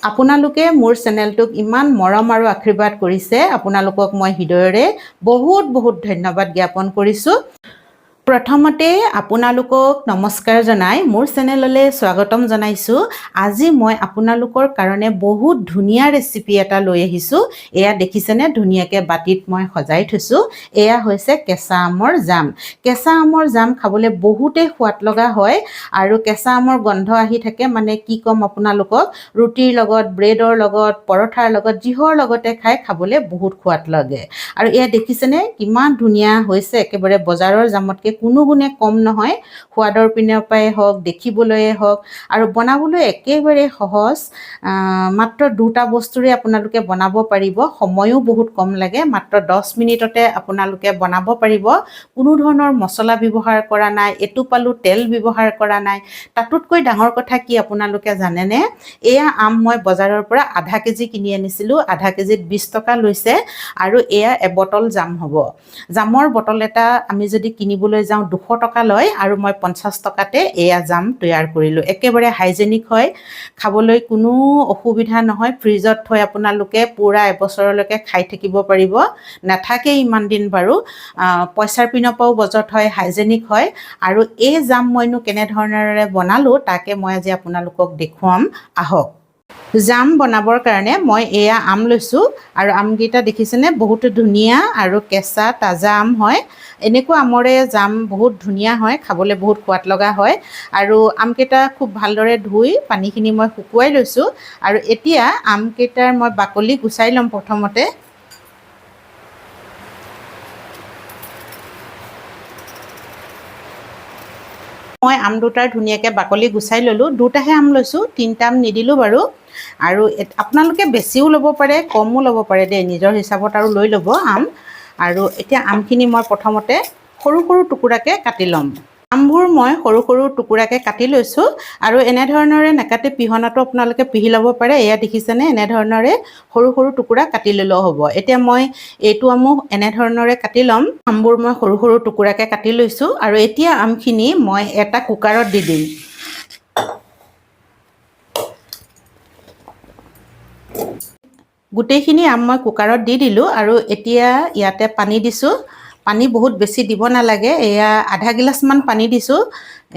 আপোনালোকে মোৰ চেনেলটোক ইমান মৰম আৰু আশীৰ্বাদ কৰিছে, আপোনালোকক মই হৃদয়ৰে বহুত ধন্যবাদ জ্ঞাপন কৰিছোঁ। প্ৰথমতে আপোনালোকক নমস্কাৰ জনাই মোৰ চেনেললৈ স্বাগতম জনাইছোঁ। আজি মই আপোনালোকৰ কাৰণে বহুত ধুনীয়া ৰেচিপি এটা লৈ আহিছোঁ। এয়া দেখিছেনে, ধুনীয়াকৈ বাটিত মই সজাই থৈছোঁ। এয়া হৈছে কেঁচা আমৰ জাম। কেঁচা আমৰ জাম খাবলৈ বহুতেই সোৱাদ লগা হয় আৰু কেঁচা আমৰ গন্ধ আহি থাকে, মানে কি ক'ম আপোনালোকক, ৰুটিৰ লগত, ব্ৰেডৰ লগত, পৰঠাৰ লগত, যিহৰ লগতে খাবলৈ বহুত সোৱাদ লাগে। আৰু এয়া দেখিছেনে কিমান ধুনীয়া হৈছে, একেবাৰে বজাৰৰ জামতকৈ কোনো গুণে কম নহয়। সোৱাদৰ পিনৰ পৰাই হওক, দেখিবলৈয়ে হওক আৰু বনাবলৈ একেবাৰে সহজ। মাত্ৰ দুটা বস্তুৰে আপোনালোকে বনাব পাৰিব, সময়ো বহুত কম লাগে। মাত্ৰ 10 মিনিটতে আপোনালোকে বনাব পাৰিব। কোনো ধৰণৰ মছলা ব্যৱহাৰ কৰা নাই, এটোপালো তেল ব্যৱহাৰ কৰা নাই। তাতোতকৈ ডাঙৰ কথা কি আপোনালোকে জানেনে? এয়া আম মই বজাৰৰ পৰা আধা কেজি কিনি আনিছিলোঁ। আধা কেজিত 20 টকা লৈছে আৰু এয়া এবটল জাম হ'ব। জামৰ বটল এটা আমি যদি কিনিবলৈ যাওঁ 200 টকা লয় আৰু মই 50 টকাতে এয়া জাম তৈয়াৰ কৰিলোঁ। একেবাৰে হাইজেনিক হয়, খাবলৈ কোনো অসুবিধা নহয়। ফ্ৰিজত থৈ আপোনালোকে পুৰা এবছৰলৈকে খাই থাকিব পাৰিব, নাথাকে ইমান দিন বাৰু। পইচাৰ পিনৰ পৰাও বজত হয়, হাইজেনিক হয়। আৰু এই জাম মইনো কেনেধৰণেৰে বনালোঁ তাকে মই আজি আপোনালোকক দেখুৱাম, আহক। জাম বনাবৰ কাৰণে মই এয়া আম লৈছোঁ আৰু আমকেইটা দেখিছেনে, বহুত ধুনীয়া আৰু কেঁচা তাজা আম হয়। এনেকুৱা আমৰে জাম বহুত ধুনীয়া হয়, খাবলৈ বহুত সোৱাদ লগা হয়। আৰু আমকেইটা খুব ভালদৰে ধুই পানীখিনি মই শুকুৱাই লৈছোঁ আৰু এতিয়া আমকেইটাৰ মই বাকলি গুচাই ল'ম প্ৰথমতে। মই আম দুটাৰ ধুনীয়াকৈ বাকলি গুচাই ল'লোঁ। দুটাহে আম লৈছোঁ, 3টা আম নিদিলোঁ বাৰু। আৰু আপোনালোকে বেছিও ল'ব পাৰে, কমো ল'ব পাৰে দেই, নিজৰ হিচাপত আৰু লৈ ল'ব আম। আৰু এতিয়া আমখিনি মই প্ৰথমতে সৰু টুকুৰাকৈ কাটি ল'ম। আমবোৰ মই সৰু টুকুৰাকৈ কাটি লৈছোঁ আৰু এনেধৰণৰে নাকাটি পিহনাটো আপোনালোকে পিহি ল'ব পাৰে। এয়া দেখিছেনে, এনেধৰণৰে সৰু টুকুৰা কাটি ল'লেও হ'ব। এতিয়া মই এইটো আমো এনেধৰণৰে কাটি ল'ম। আমবোৰ মই সৰু টুকুৰাকৈ কাটি লৈছোঁ আৰু এতিয়া আমখিনি মই এটা কুকাৰত দি দিম। গোটেইখিনি আম মই কুকাৰত দি দিলোঁ আৰু এতিয়া ইয়াতে পানী দিছোঁ। পানী বহুত বেছি দিব নালাগে, এয়া আধা গিলাচমান পানী দিছোঁ।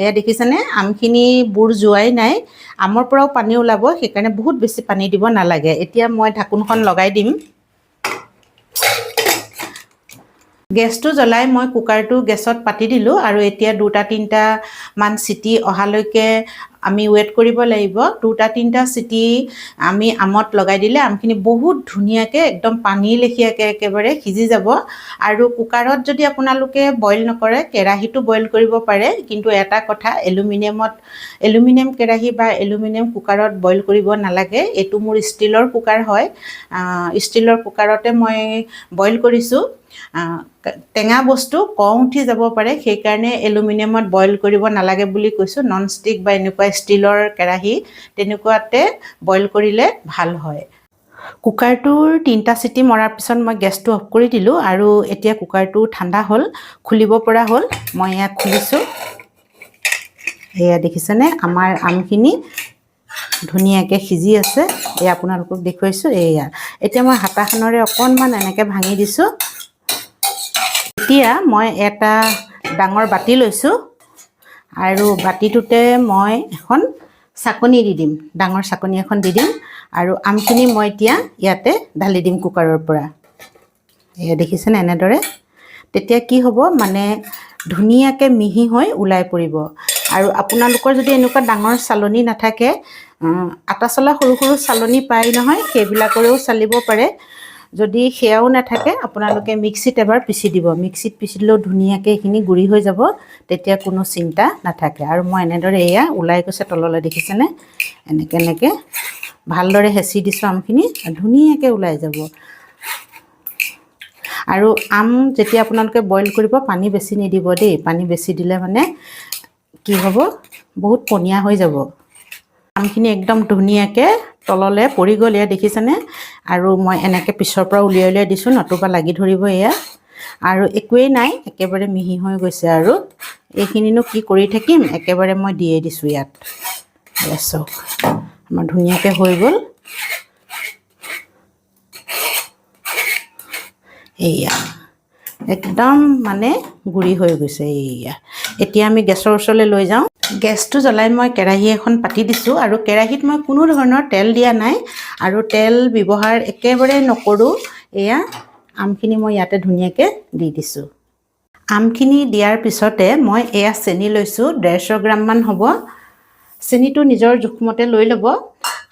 এয়া দেখিছেনে, আমখিনি বুৰ যোৱাই নাই, আমৰ পৰাও পানী ওলাব, সেইকাৰণে বহুত বেছি পানী দিব নালাগে। এতিয়া মই ঢাকোনখন লগাই দিম। গেছটো জ্বলাই মই কুকাৰটো গেছত পাতি দিলোঁ আৰু এতিয়া 2-3টা মান চিটি অহালৈকে আমি ৱেইট কৰিব লাগিব। 2-3টা চিটি আমি আমত লগাই দিলে আমখিনি বহুত ধুনীয়াকৈ একদম পানী লেখীয়াকৈ একেবাৰে সিজি যাব। আৰু কুকাৰত যদি আপোনালোকে বইল নকৰে, কেৰাহীটো বইল কৰিব পাৰে। কিন্তু এটা কথা, এলুমিনিয়াম কেৰাহী বা এলুমিনিয়াম কুকাৰত বইল কৰিব নালাগে। এইটো মোৰ ষ্টীলৰ কুকাৰ হয়, ষ্টীলৰ কুকাৰতে মই বইল কৰিছোঁ। টেঙা বস্তু কম উঠি যাব পাৰে, সেইকাৰণে এলুমিনিয়ামত বইল কৰিব নালাগে বুলি কৈছোঁ। নন ষ্টিক বা এনেকুৱা ষ্টীলৰ কেৰাহী তেনেকুৱাতে বইল কৰিলে ভাল হয়। কুকাৰটোৰ 3টা চিটি মৰাৰ পিছত মই গেছটো অফ কৰি দিলোঁ আৰু এতিয়া কুকাৰটো ঠাণ্ডা হ'ল, খুলিব পৰা হ'ল। মই ইয়াক খুলিছোঁ। এয়া দেখিছেনে, আমাৰ আমখিনি ধুনীয়াকৈ সিজি আছে। এয়া আপোনালোকক দেখুৱাইছোঁ। এয়া এতিয়া মই হাতাখনেৰে অকণমান এনেকৈ ভাঙি দিছোঁ। এতিয়া মই এটা ডাঙৰ বাতি লৈছোঁ আৰু বাতিটোতে মই এখন চাকনি দি দিম, ডাঙৰ চাকনি এখন দি দিম আৰু আমখিনি মই এতিয়া ইয়াতে ঢালি দিম কুকাৰৰ পৰা। এয়া দেখিছেনে, এনেদৰে। তেতিয়া কি হ'ব, মানে ধুনীয়াকৈ মিহি হৈ ওলাই পৰিব। আৰু আপোনালোকৰ যদি এনেকুৱা ডাঙৰ চালনী নাথাকে, আটা চলা সৰু চালনী পায় নহয়, সেইবিলাকৰেও চালিব পাৰে। যদি সেয়াও নাথাকে, আপোনালোকে মিক্সিত এবাৰ পিচি দিব। মিক্সিত পিচিলেও ধুনীয়াকৈ এইখিনি গুড়ি হৈ যাব, তেতিয়া কোনো চিন্তা নাথাকে। আৰু মই এনেদৰে এয়া ওলাই গৈছে তললৈ, দেখিছেনে, এনেকৈ ভালদৰে হেঁচি দিছোঁ আমখিনি, ধুনীয়াকৈ ওলাই যাব। আৰু আম যেতিয়া আপোনালোকে বইল কৰিব, পানী বেছি নিদিব দেই। পানী বেছি দিলে মানে কি হ'ব, বহুত পনীয়া হৈ যাব। আমখিনি একদম ধুনীয়াকৈ তললৈ পৰি গ'ল, এয়া দেখিছেনে। আৰু মই এনেকৈ পিছৰ পৰা উলিয়াই দিছোঁ, নতুবা লাগি ধৰিব এয়া। আৰু একোৱেই নাই, একেবাৰে মিহি হৈ গৈছে। আৰু এইখিনিনো কি কৰি থাকিম, একেবাৰে মই দিয়ে দিছোঁ ইয়াত। চাওক, আমাৰ ধুনীয়াকৈ হৈ গ'ল। এইয়া একদম মানে গুড়ি হৈ গৈছে। এইয়া এতিয়া আমি গেছৰ ওচৰলৈ লৈ যাওঁ। গেছটো জ্বলাই মই কেৰাহী এখন পাতি দিছোঁ আৰু কেৰাহীত মই কোনো ধৰণৰ তেল দিয়া নাই আৰু তেল ব্যৱহাৰ একেবাৰে নকৰোঁ। এয়া আমখিনি মই ইয়াতে ধুনীয়াকৈ দি দিছোঁ। আমখিনি দিয়াৰ পিছতে মই এয়া চেনি লৈছোঁ, 150 গ্ৰামমান হ'ব। চেনিটো নিজৰ জোখমতে লৈ ল'ব।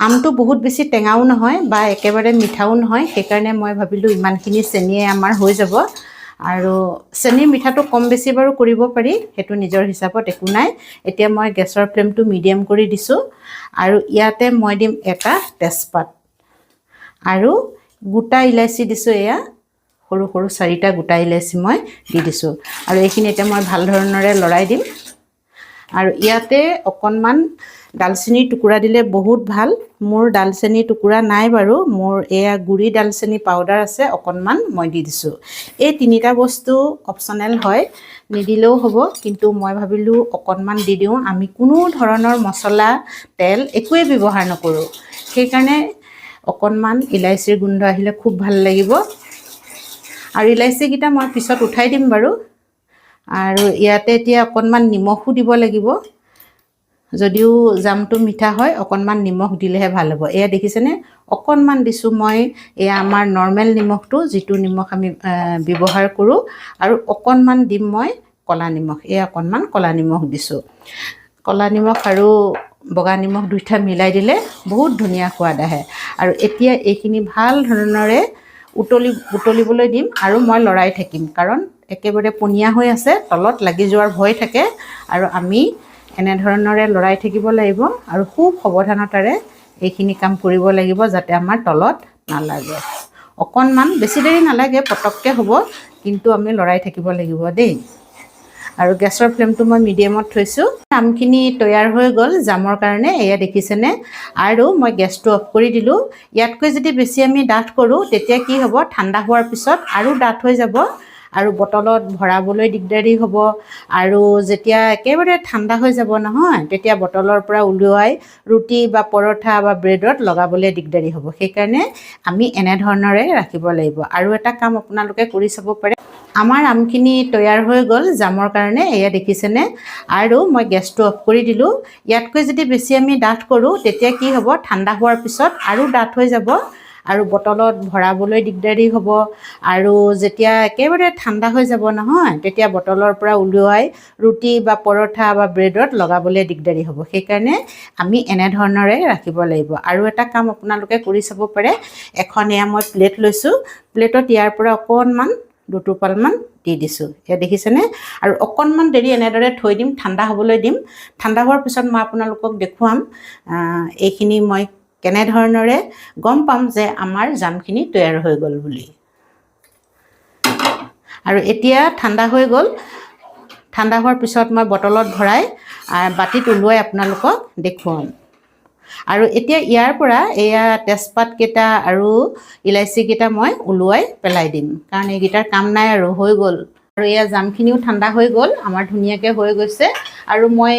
আমটো বহুত বেছি টেঙাও নহয় বা একেবাৰে মিঠাও নহয়, সেইকাৰণে মই ভাবিলোঁ ইমানখিনি চেনিয়ে আমাৰ হৈ যাব। আৰু চেনিৰ মিঠাটো কম বেছি বাৰু কৰিব পাৰি, সেইটো নিজৰ হিচাপত একো নাই। এতিয়া মই গেছৰ ফ্লেমটো মিডিয়াম কৰি দিছোঁ আৰু ইয়াতে মই দিম এটা তেজপাত আৰু গোটা ইলাচি দিছোঁ। এয়া সৰু সৰু 4টা গোটা ইলাচি মই দি দিছোঁ আৰু এইখিনি এতিয়া মই ভাল ধৰণেৰে লৰাই দিম। আৰু ইয়াতে অকণমান ডালচেনিৰ টুকুৰা দিলে বহুত ভাল। মোৰ ডালচেনিৰ টুকুৰা নাই বাৰু, মোৰ এয়া গুড়ি ডালচেনি পাউডাৰ আছে, অকণমান মই দি দিছোঁ। এই 3টা বস্তু অপশ্যনেল হয়, নিদিলেও হ'ব, কিন্তু মই ভাবিলোঁ অকণমান দি দিওঁ। আমি কোনো ধৰণৰ মছলা তেল একোৱেই ব্যৱহাৰ নকৰোঁ, সেইকাৰণে অকণমান ইলাচীৰ গোন্ধ আহিলে খুব ভাল লাগিব। আৰু ইলাচীকেইটা মই পিছত উঠাই দিম বাৰু। আৰু ইয়াতে এতিয়া অকণমান নিমখো দিব লাগিব। যদিও জামটো মিঠা হয়, অকণমান নিমখ দিলেহে ভাল হ'ব। এয়া দেখিছেনে, অকণমান দিছোঁ মই। এয়া আমাৰ নৰ্মেল নিমখটো, যিটো নিমখ আমি ব্যৱহাৰ কৰোঁ। আৰু অকণমান দিম মই ক'লা নিমখ। এয়া অকণমান ক'লা নিমখ দিছোঁ। ক'লা নিমখ আৰু বগা নিমখ দুইটা মিলাই দিলে বহুত ধুনীয়া সোৱাদ আহে। আৰু এতিয়া এইখিনি ভাল ধৰণেৰে উতলিবলৈ দিম আৰু মই লৰাই থাকিম, কাৰণ একেবাৰে পনীয়া হৈ আছে, তলত লাগি যোৱাৰ ভয় থাকে। আৰু আমি এনেধৰণেৰে লৰাই থাকিব লাগিব আৰু খুব সাৱধানতাৰে এইখিনি কাম কৰিব লাগিব, যাতে আমাৰ তলত নালাগে। অকণমান বেছি দেৰি নালাগে, পটককৈ হ'ব, কিন্তু আমি লৰাই থাকিব লাগিব দেই। আৰু গেছৰ ফ্লেমটো মই মিডিয়ামত থৈছোঁ। আমখিনি তৈয়াৰ হৈ গ'ল জামৰ কাৰণে, এয়া দেখিছেনে। আৰু মই গেছটো অফ কৰি দিলোঁ। ইয়াতকৈ যদি বেছি আমি ডাঠ কৰোঁ, তেতিয়া কি হ'ব, ঠাণ্ডা হোৱাৰ পিছত আৰু ডাঠ হৈ যাব আৰু বটলত ভৰাবলৈ দিগদাৰী হ'ব। আৰু যেতিয়া একেবাৰে ঠাণ্ডা হৈ যাব নহয়, তেতিয়া বটলৰ পৰা উলিয়াই ৰুটি বা পৰঠা বা ব্ৰেডত লগাবলৈ দিগদাৰী হ'ব। সেইকাৰণে আমি এনেধৰণেৰে ৰাখিব লাগিব। আৰু এটা কাম আপোনালোকে কৰি চাব পাৰে। আমাৰ আমখিনি তৈয়াৰ হৈ গ'ল জামৰ কাৰণে, এয়া দেখিছেনে। আৰু মই গেছটো অফ কৰি দিলোঁ। ইয়াতকৈ যদি বেছি আমি ডাঠ কৰোঁ, তেতিয়া কি হ'ব, ঠাণ্ডা হোৱাৰ পিছত আৰু ডাঠ হৈ যাব আৰু বটলত ভৰাবলৈ দিগদাৰী হ'ব। আৰু যেতিয়া একেবাৰে ঠাণ্ডা হৈ যাব নহয়, তেতিয়া বটলৰ পৰা উলিয়াই ৰুটি বা পৰঠা বা ব্ৰেডত লগাবলৈ দিগদাৰী হ'ব। সেইকাৰণে আমি এনেধৰণেৰে ৰাখিব লাগিব। আৰু এটা কাম আপোনালোকে কৰি চাব পাৰে। এখন এয়া মই প্লেট লৈছোঁ, প্লেটত ইয়াৰ পৰা অকণমান দুটোপালমান দি দিছোঁ। এয়া দেখিছেনে। আৰু অকণমান দেৰি এনেদৰে থৈ দিম, ঠাণ্ডা হ'বলৈ দিম। ঠাণ্ডা হোৱাৰ পিছত মই আপোনালোকক দেখুৱাম এইখিনি মই কেনেধৰণেৰে গম পাম যে আমাৰ জামখিনি তৈয়াৰ হৈ গ'ল বুলি। আৰু এতিয়া ঠাণ্ডা হৈ গ'ল। ঠাণ্ডা হোৱাৰ পিছত মই বটলত ভৰাই বাতিত ওলোৱাই আপোনালোকক দেখুৱাম। আৰু এতিয়া ইয়াৰ পৰা এয়া তেজপাতকেইটা আৰু ইলাচীকেইটা মই ওলোৱাই পেলাই দিম, কাৰণ এইকেইটাৰ কাম নাই আৰু, হৈ গ'ল। আৰু এয়া জামখিনিও ঠাণ্ডা হৈ গ'ল, আমাৰ ধুনীয়াকৈ হৈ গৈছে। আৰু মই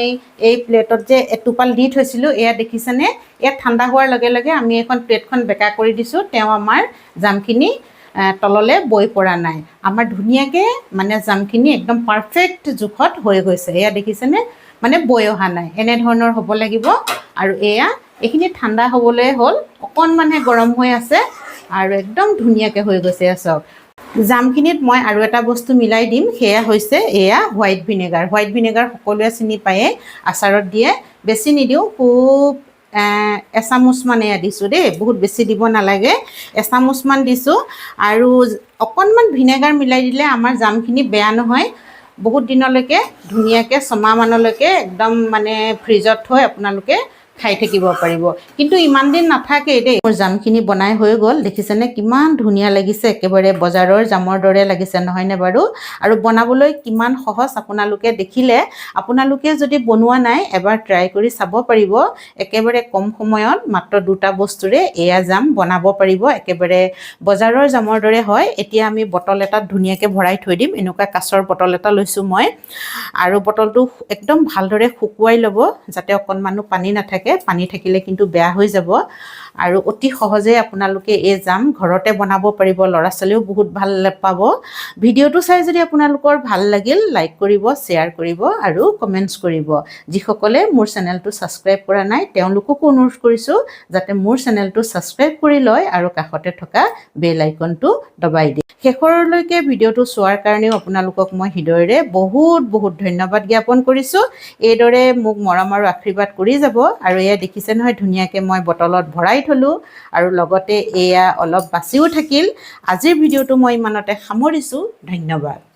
এই প্লেটত যে এটোপাল দি থৈছিলোঁ, এয়া দেখিছেনে। ইয়াত ঠাণ্ডা হোৱাৰ লগে লগে আমি এখন প্লেটখন বেকা কৰি দিছোঁ, তেওঁ আমাৰ জামখিনি তললৈ বৈ পৰা নাই। আমাৰ ধুনীয়াকৈ মানে জামখিনি একদম পাৰফেক্ট জোখত হৈ গৈছে। এয়া দেখিছেনে, মানে বৈ অহা নাই, এনেধৰণৰ হ'ব লাগিব। আৰু এইখিনি ঠাণ্ডা হ'বলৈ হ'ল, অকণমানহে গৰম হৈ আছে আৰু একদম ধুনীয়াকৈ হৈ গৈছে। চাওক, জামখিনিত মই আৰু এটা বস্তু মিলাই দিম, সেয়া হৈছে এয়া হোৱাইট ভিনেগাৰ। হোৱাইট ভিনেগাৰ সকলোৱে চিনি পায়ে, আচাৰত দিয়ে। বেছি নিদিওঁ, খুব এচামুচমান এয়া দিছোঁ দেই, বহুত বেছি দিব নালাগে, এচামুচমান দিছোঁ। আৰু অকণমান ভিনেগাৰ মিলাই দিলে আমাৰ জামখিনি বেয়া নহয়, বহুত দিনলৈকে ধুনীয়াকৈ ছমাহমানলৈকে একদম মানে ফ্ৰিজত থৈ আপোনালোকে খাই থাকিব পাৰিব। কিন্তু ইমান দিন নাথাকেই দেই। মোৰ জামখিনি বনাই হৈ গ'ল, দেখিছেনে কিমান ধুনীয়া লাগিছে, একেবাৰে বজাৰৰ জামৰ দৰে লাগিছে নহয়নে বাৰু। আৰু বনাবলৈ কিমান সহজ আপোনালোকে দেখিলে। আপোনালোকে যদি বনোৱা নাই, এবাৰ ট্ৰাই কৰি চাব পাৰিব। একেবাৰে কম সময়ত মাত্ৰ 2টা বস্তুৰে এয়া জাম বনাব পাৰিব, একেবাৰে বজাৰৰ জামৰ দৰে হয়। এতিয়া আমি বটল এটাত ধুনীয়াকৈ ভৰাই থৈ দিম। এনেকুৱা কাঁচৰ বটল এটা লৈছোঁ মই। আৰু বটলটো একদম ভালদৰে শুকুৱাই ল'ব, যাতে অকণমানো পানী নাথাকে। নাথাকে পানী থাকিলে কিন্তু বেয়া হৈ যাব আৰু অতি সহজে আপোনালোকে এই জাম ঘৰতে বনাব পাৰিব ল'ৰা ছোৱালীও বহুত ভাল পাব ভিডিঅ'টো চাই যদি আপোনালোকৰ ভাল লাগিল লাইক কৰিব শ্বেয়াৰ কৰিব আৰু কমেন্টছ কৰিব যিসকলে মোৰ চেনেলটো সাবস্ক্ৰাইব কৰা নাই তেওঁলোককো অনুৰোধ কৰিছো যাতে মোৰ চেনেলটো সাবস্ক্ৰাইব কৰি লয় আৰু কাষতে থকা বেল আইকনটো দবাই দিয়ে শেষৰলৈকে ভিডিঅ'টো চোৱাৰ কাৰণেও আপোনালোকক মই হৃদয়ৰে বহুত বহুত ধন্যবাদ জ্ঞাপন কৰিছো এইদৰে মোক মৰম আৰু আশীৰ্বাদ কৰি যাব আৰু এয়া দেখিছে নহয় ধুনীয়াকৈ মই বটলত ভৰাই থলো আৰু লগতে এয়া অলপ বাচিও থাকিল আজিৰ ভিডিঅ'টো মই ইমানতে সামৰিছো ধন্যবাদ